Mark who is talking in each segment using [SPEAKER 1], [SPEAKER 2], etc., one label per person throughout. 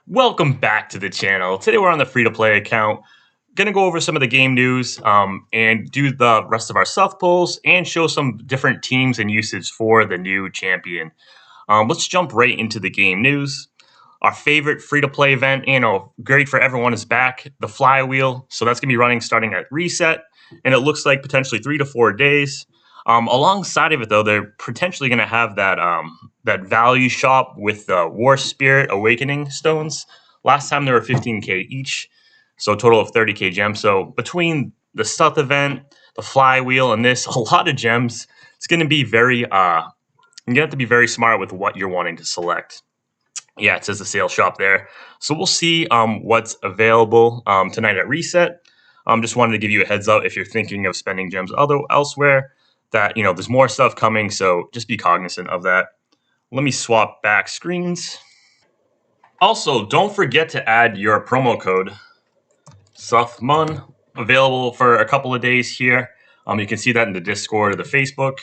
[SPEAKER 1] Welcome back to the channel. Today we're on the free-to-play account. Gonna go over some of the game news and do the rest of our Suth polls and show some different teams and usage for the new champion. Let's jump right into the game news. Our favorite free-to-play event, great for everyone, is back. The flywheel. So that's gonna be running starting at reset, and it looks like potentially 3 to 4 days. Alongside of it, though, they're potentially going to have that value shop with the War Spirit Awakening stones. Last time they were 15k each, so a total of 30k gems. So between the Suth event, the flywheel, and this, a lot of gems. It's going to be very you have to be very smart with what you're wanting to select. Yeah, it says the sales shop there. So we'll see what's available tonight at reset. Just wanted to give you a heads up if you're thinking of spending gems elsewhere, that there's more stuff coming, so just be cognizant of that. Let me swap back screens. Also, don't forget to add your promo code SUTHMON, available for a couple of days here. You can see that in the Discord or the Facebook.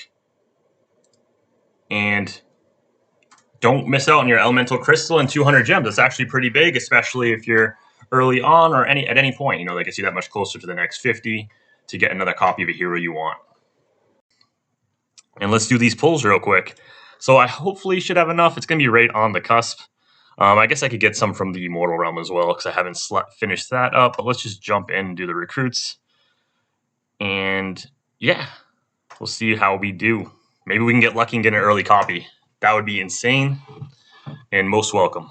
[SPEAKER 1] And don't miss out on your elemental crystal and 200 gems. That's actually pretty big, especially if you're early on or at any point. That gets you that much closer to the next 50 to get another copy of a hero you want. And let's do these pulls real quick. So I hopefully should have enough. It's going to be right on the cusp. I guess I could get some from the Immortal Realm as well because I haven't finished that up. But let's just jump in and do the recruits. And yeah, we'll see how we do. Maybe we can get lucky and get an early copy. That would be insane and most welcome.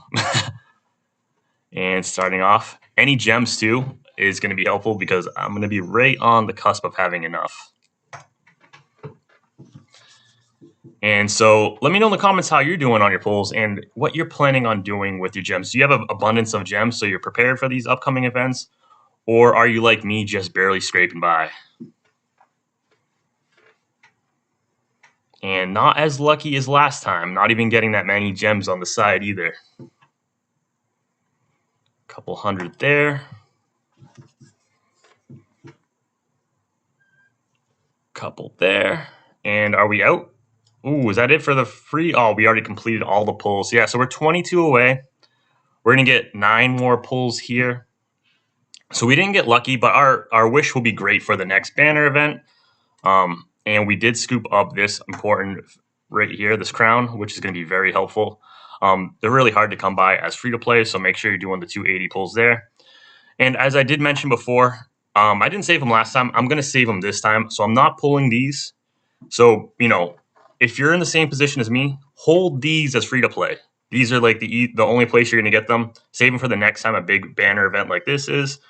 [SPEAKER 1] And starting off, any gems too is going to be helpful because I'm going to be right on the cusp of having enough. And so let me know in the comments how you're doing on your pulls and what you're planning on doing with your gems. Do you have an abundance of gems so you're prepared for these upcoming events? Or are you like me, just barely scraping by? And not as lucky as last time, not even getting that many gems on the side either. Couple hundred there. Couple there. And are we out? Ooh, is that it for the free? Oh, we already completed all the pulls. Yeah, so we're 22 away. We're going to get 9 more pulls here. So we didn't get lucky, but our wish will be great for the next banner event. And we did scoop up this important right here, this crown, which is going to be very helpful. They're really hard to come by as free-to-play, so make sure you're doing the 280 pulls there. And as I did mention before, I didn't save them last time. I'm going to save them this time, so I'm not pulling these. So, if you're in the same position as me, hold these as free-to-play. These are like the only place you're going to get them. Save them for the next time a big banner event like this is.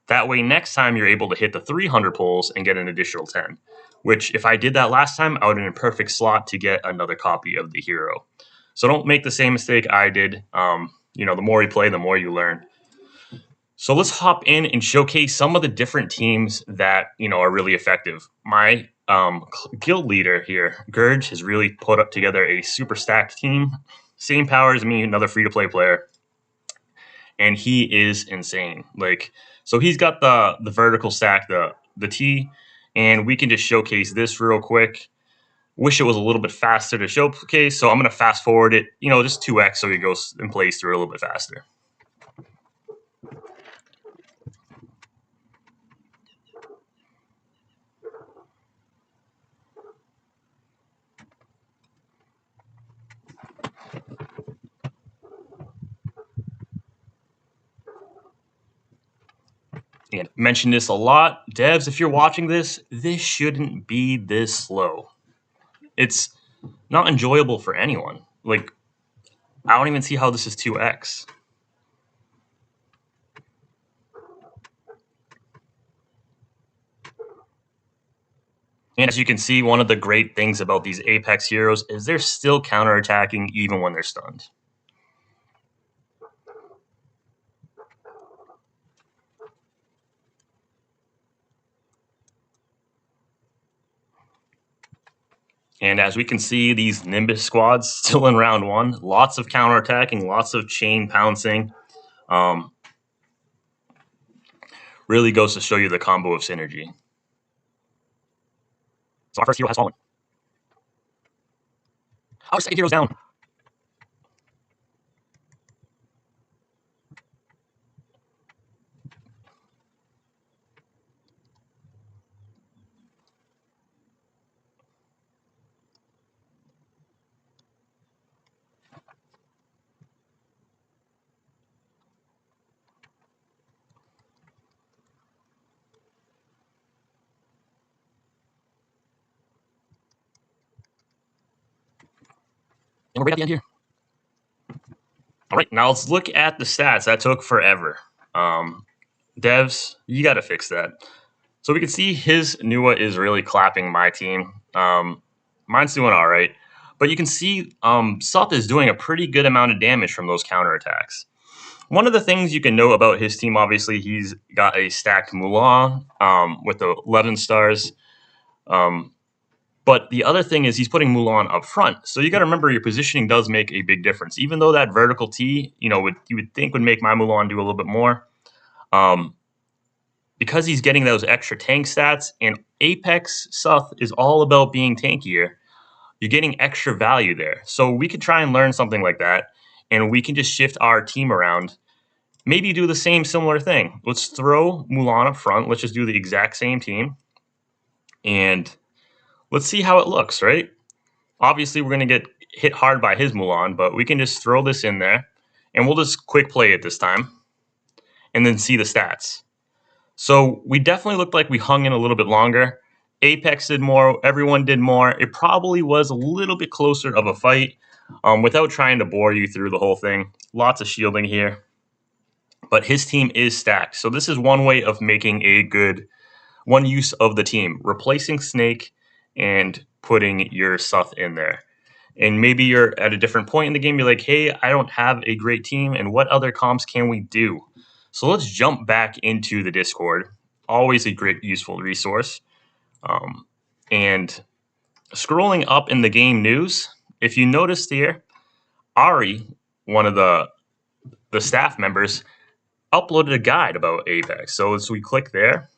[SPEAKER 1] That way, next time you're able to hit the 300 pulls and get an additional 10. Which, if I did that last time, I would have been in a perfect slot to get another copy of the hero. So don't make the same mistake I did. The more you play, the more you learn. So let's hop in and showcase some of the different teams that are really effective. My guild leader here, Gurge, has really put up together a super stacked team. Same power as me, another free-to-play player. And he is insane. So he's got the vertical stack, the T, and we can just showcase this real quick. Wish it was a little bit faster to showcase, so I'm going to fast forward it, just 2x so he goes and plays through a little bit faster. And mention this a lot. Devs, if you're watching this shouldn't be this slow. It's not enjoyable for anyone. I don't even see how this is 2x. And as you can see, one of the great things about these Apex heroes is they're still counterattacking even when they're stunned. And as we can see, these Nimbus squads still in round 1. Lots of counterattacking, lots of chain pouncing. Really goes to show you the combo of synergy. So our first hero has fallen. Our second hero's down. And we're right at the end here. All right, now let's look at the stats. That took forever. Devs, you got to fix that. So we can see his Nua is really clapping my team. Mine's doing all right. But you can see Suth is doing a pretty good amount of damage from those counterattacks. One of the things you can know about his team, obviously, he's got a stacked Mulan with the 11 stars. But the other thing is he's putting Mulan up front. So you got to remember your positioning does make a big difference. Even though that vertical T, you would think would make my Mulan do a little bit more. Because he's getting those extra tank stats, and Apex Suth is all about being tankier, you're getting extra value there. So we could try and learn something like that, and we can just shift our team around. Maybe do the same similar thing. Let's throw Mulan up front. Let's just do the exact same team. And let's see how it looks, right? Obviously, we're going to get hit hard by his Mulan, but we can just throw this in there, and we'll just quick play it this time, and then see the stats. So we definitely looked like we hung in a little bit longer. Apex did more. Everyone did more. It probably was a little bit closer of a fight without trying to bore you through the whole thing. Lots of shielding here. But his team is stacked. So this is one way of making one use of the team. Replacing Snake and putting your Suth in there. And maybe you're at a different point in the game. You're like, hey, I don't have a great team. And what other comps can we do? So let's jump back into the Discord. Always a great, useful resource. And scrolling up in the game news, if you noticed here, Ari, one of the staff members, uploaded a guide about Apex. So as we click there,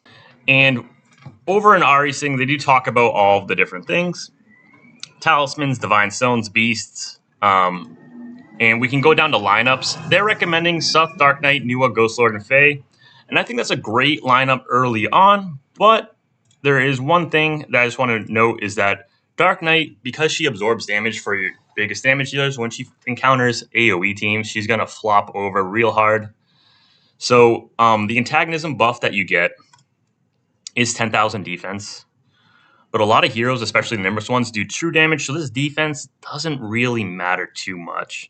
[SPEAKER 1] and over in Ari's thing, they do talk about all of the different things. Talismans, Divine Stones, Beasts, and we can go down to lineups. They're recommending Suth, Dark Knight, Nua, Ghost Lord, and Fae. And I think that's a great lineup early on. But there is one thing that I just want to note is that Dark Knight, because she absorbs damage for your biggest damage dealers, when she encounters AoE teams, she's going to flop over real hard. So the antagonism buff that you get is 10,000 defense. But a lot of heroes, especially the Nimbus ones, do true damage. So this defense doesn't really matter too much.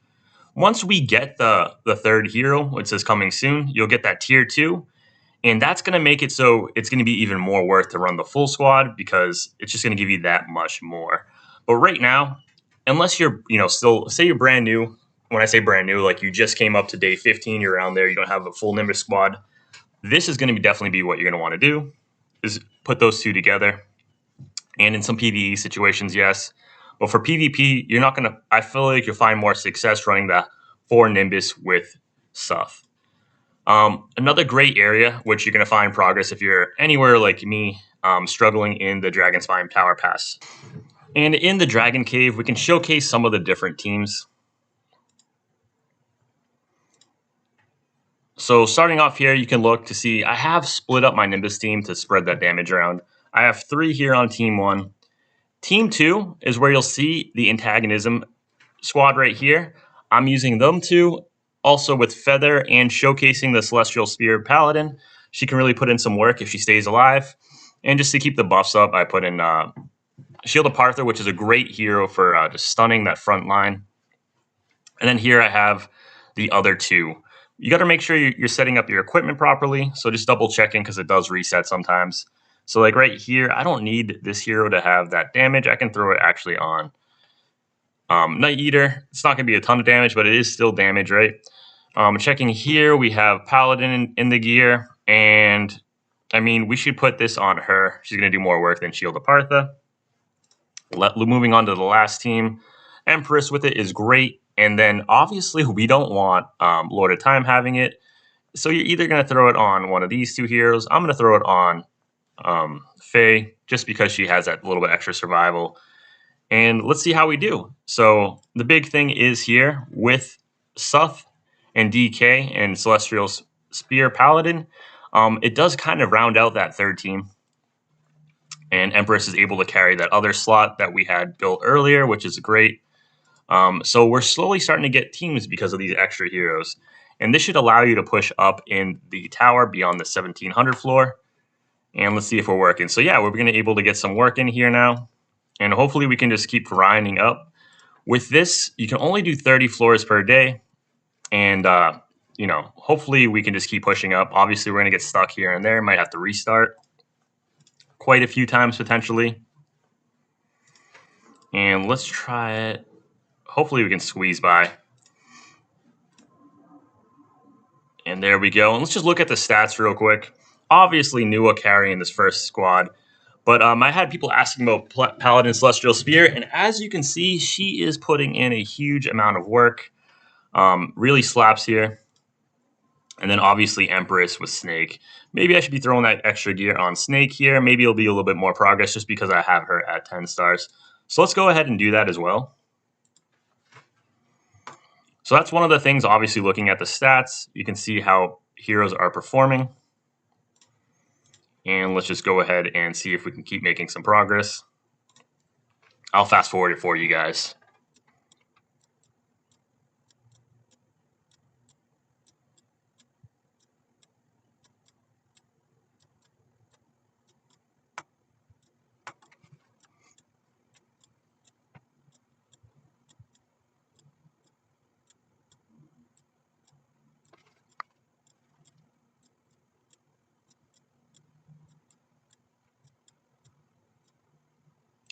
[SPEAKER 1] Once we get the third hero, which says coming soon, you'll get that tier 2. And that's going to make it so it's going to be even more worth to run the full squad because it's just going to give you that much more. But right now, unless you're, still, say you're brand new. When I say brand new, like you just came up to day 15, you're around there, you don't have a full Nimbus squad. This is going to definitely be what you're going to want to do, is put those two together. And in some PvE situations, yes. But for PvP, you're not going to, I feel like you'll find more success running the 4 Nimbus with Suth. Another great area, which you're going to find progress if you're anywhere like me, struggling in the Dragonspine Tower Pass. And in the Dragon Cave, we can showcase some of the different teams. So starting off here, you can look to see, I have split up my Nimbus team to spread that damage around. I have 3 here on Team 1. Team 2 is where you'll see the antagonism squad right here. I'm using them 2. Also with Feather and showcasing the Celestial Spear Paladin. She can really put in some work if she stays alive. And just to keep the buffs up, I put in Shield of Parther, which is a great hero for just stunning that front line. And then here I have the other 2. You got to make sure you're setting up your equipment properly. So just double checking because it does reset sometimes. So like right here, I don't need this hero to have that damage. I can throw it actually on Night Eater. It's not going to be a ton of damage, but it is still damage, right? Checking here, we have Paladin in the gear. And, I mean, we should put this on her. She's going to do more work than Shield of Partha. Moving on to the last team. Empress with it is great. And then, obviously, we don't want Lord of Time having it. So you're either going to throw it on one of these 2 heroes. I'm going to throw it on Fae, just because she has that little bit extra survival. And let's see how we do. So the big thing is here with Suth and DK and Celestial Spear Paladin, it does kind of round out that third team. And Empress is able to carry that other slot that we had built earlier, which is great. So we're slowly starting to get teams because of these extra heroes. And this should allow you to push up in the tower beyond the 1700 floor. And let's see if we're working. So yeah, we're going to be able to get some work in here now. And hopefully we can just keep grinding up. With this, you can only do 30 floors per day, and hopefully we can just keep pushing up. Obviously, we're going to get stuck here and there. Might have to restart quite a few times potentially. And let's try it. Hopefully we can squeeze by. And there we go. And let's just look at the stats real quick. Obviously, Nua carrying this first squad. But I had people asking about Paladin Celestial Spear. And as you can see, she is putting in a huge amount of work. Really slaps here. And then obviously Empress with Snake. Maybe I should be throwing that extra gear on Snake here. Maybe it'll be a little bit more progress just because I have her at 10 stars. So let's go ahead and do that as well. So that's one of the things, obviously looking at the stats, you can see how heroes are performing. And let's just go ahead and see if we can keep making some progress. I'll fast forward it for you guys.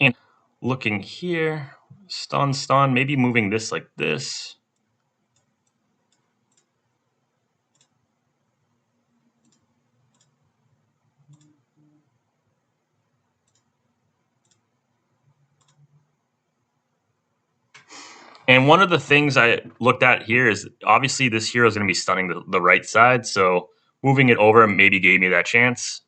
[SPEAKER 1] And looking here, stun, maybe moving this like this. And one of the things I looked at here is obviously this hero is going to be stunning the right side. So moving it over maybe gave me that chance.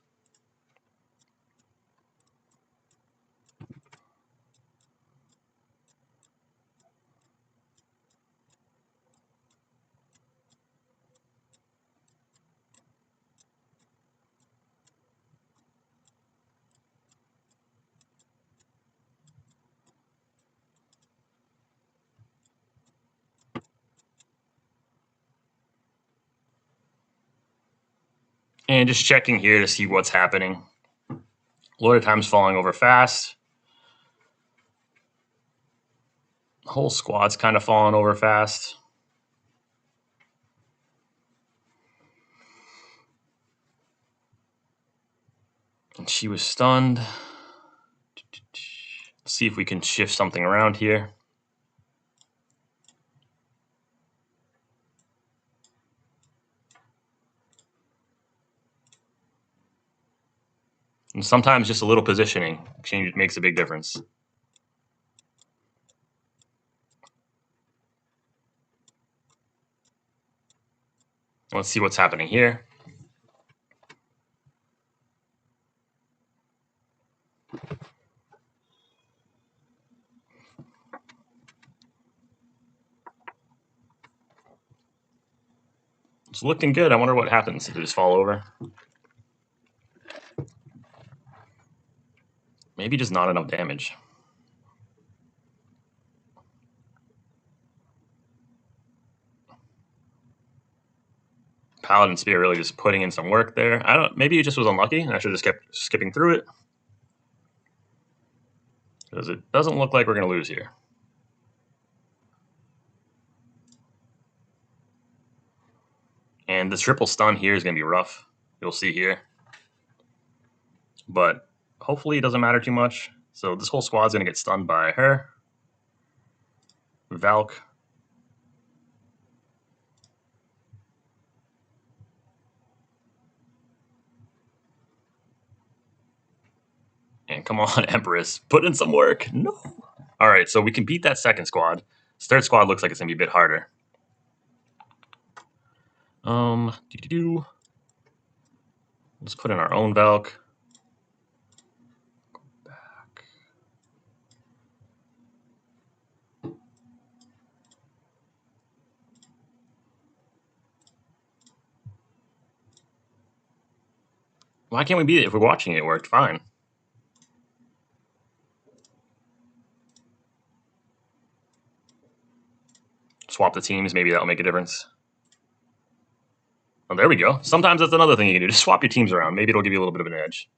[SPEAKER 1] And just checking here to see what's happening. A lot of times falling over fast. The whole squad's kind of falling over fast. And she was stunned. Let's see if we can shift something around here. And sometimes just a little positioning change makes a big difference. Let's see what's happening here. It's looking good. I wonder what happens if it just fall over. Maybe just not enough damage. Paladin Spear really just putting in some work there. Maybe it just was unlucky and I should have just kept skipping through it. Because it doesn't look like we're going to lose here. And the triple stun here is going to be rough. You'll see here. But hopefully it doesn't matter too much. So this whole squad's going to get stunned by her. Valk. And come on, Empress. Put in some work. No. All right, so we can beat that second squad. This third squad looks like it's going to be a bit harder. Let's put in our own Valk. Go back. Why can't we beat it? If we're watching it, it worked fine. Swap the teams, maybe that'll make a difference. Oh, there we go. Sometimes that's another thing you can do. Just swap your teams around. Maybe it'll give you a little bit of an edge.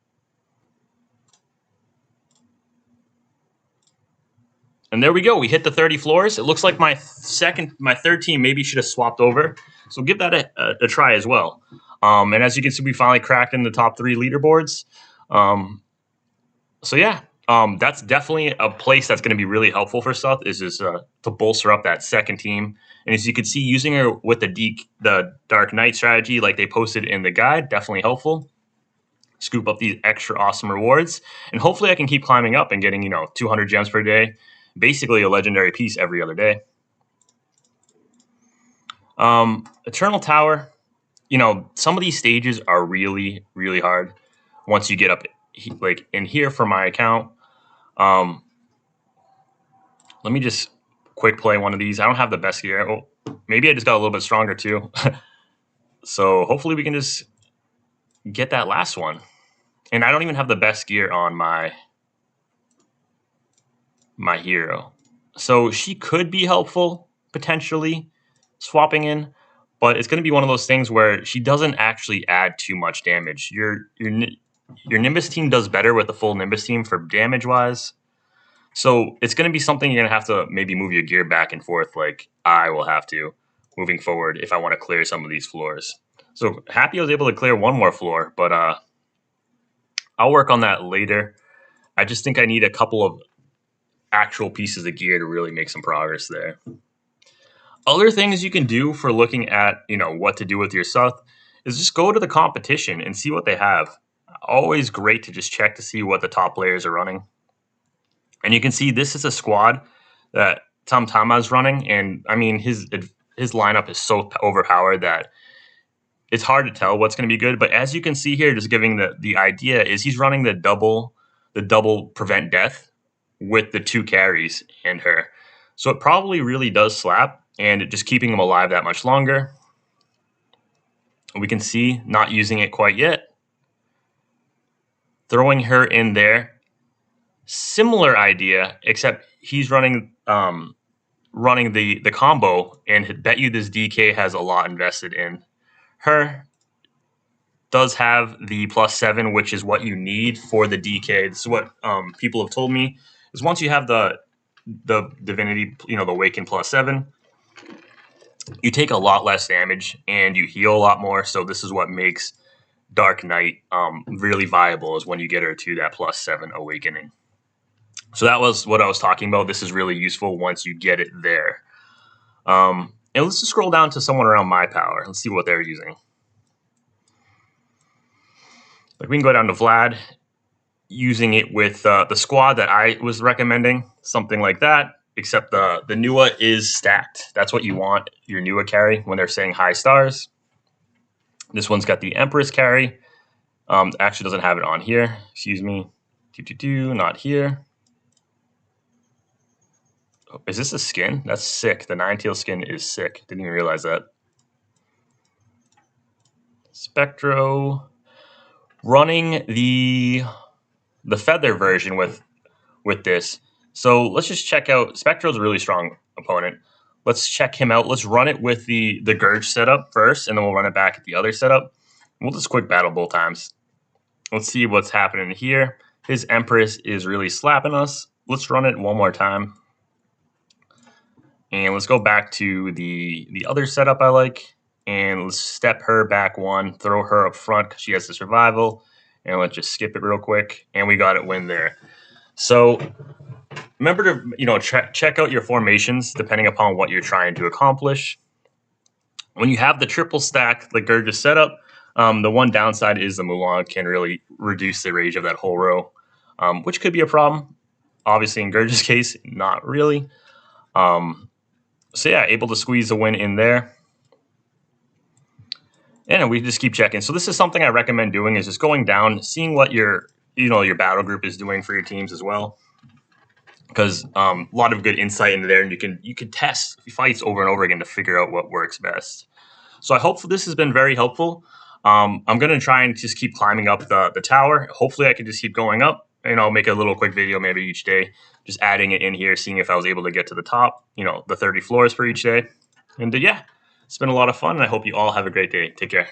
[SPEAKER 1] And there we go. We hit the 30 floors. It looks like my third team maybe should have swapped over. So give that a try as well. And as you can see, we finally cracked in the top 3 leaderboards. So yeah, that's definitely a place that's going to be really helpful for Suth is to bolster up that second team. And as you can see, using her with the Dark Knight strategy, like they posted in the guide, definitely helpful. Scoop up these extra awesome rewards, and hopefully I can keep climbing up and getting 200 gems per day, basically a legendary piece every other day. Eternal Tower, some of these stages are really, really hard once you get up like in here for my account. Let me just quick play one of these. I don't have the best gear. Oh, maybe I just got a little bit stronger too. So hopefully we can just get that last one. And I don't even have the best gear on my hero. So she could be helpful, potentially, swapping in. But it's going to be one of those things where she doesn't actually add too much damage. Your Nimbus team does better with the full Nimbus team for damage-wise. So it's going to be something you're going to have to maybe move your gear back and forth like I will have to moving forward if I want to clear some of these floors. So happy I was able to clear one more floor, but I'll work on that later. I just think I need a couple of actual pieces of gear to really make some progress there. Other things you can do for looking at, what to do with your Suth is just go to the competition and see what they have. Always great to just check to see what the top players are running. And you can see this is a squad that Tamtama is running, and I mean his lineup is so overpowered that it's hard to tell what's going to be good. But as you can see here, just giving the idea is he's running the double prevent death with the 2 carries and her. So it probably really does slap, and it just keeping him alive that much longer. We can see not using it quite yet. Throwing her in there. Similar idea, except he's running the combo, and bet you this DK has a lot invested in her. Does have the +7, which is what you need for the DK. This is what people have told me is once you have the divinity, the awaken +7, you take a lot less damage and you heal a lot more. So this is what makes Dark Knight really viable, is when you get her to that +7 awakening. So that was what I was talking about. This is really useful once you get it there. And let's just scroll down to someone around my power. Let's see what they're using. Like we can go down to Vlad, using it with the squad that I was recommending, something like that, except the Nua is stacked. That's what you want your Nua carry when they're saying high stars. This one's got the Empress carry. Actually doesn't have it on here. Excuse me. Not here. Is this a skin? That's sick. The Ninetale skin is sick. Didn't even realize that. Spectro. Running the feather version with this. So let's just check out. Spectro's a really strong opponent. Let's check him out. Let's run it with the Gurge setup first, and then we'll run it back at the other setup. We'll just quick battle both times. Let's see what's happening here. His Empress is really slapping us. Let's run it one more time. And let's go back to the other setup I like. And let's step her back 1, throw her up front because she has the survival. And let's just skip it real quick. And we got it win there. So remember to check out your formations depending upon what you're trying to accomplish. When you have the triple stack, the Gurgis setup, the one downside is the Mulan can really reduce the rage of that whole row, which could be a problem. Obviously, in Gurgis' case, not really. So yeah, able to squeeze a win in there. And we just keep checking. So this is something I recommend doing, is just going down, seeing what your battle group is doing for your teams as well. Because a lot of good insight into there, and you can test fights over and over again to figure out what works best. So I hope this has been very helpful. I'm going to try and just keep climbing up the tower. Hopefully I can just keep going up, and I'll make a little quick video maybe each day, just adding it in here, seeing if I was able to get to the top, the 30 floors for each day. And yeah, it's been a lot of fun, and I hope you all have a great day. Take care.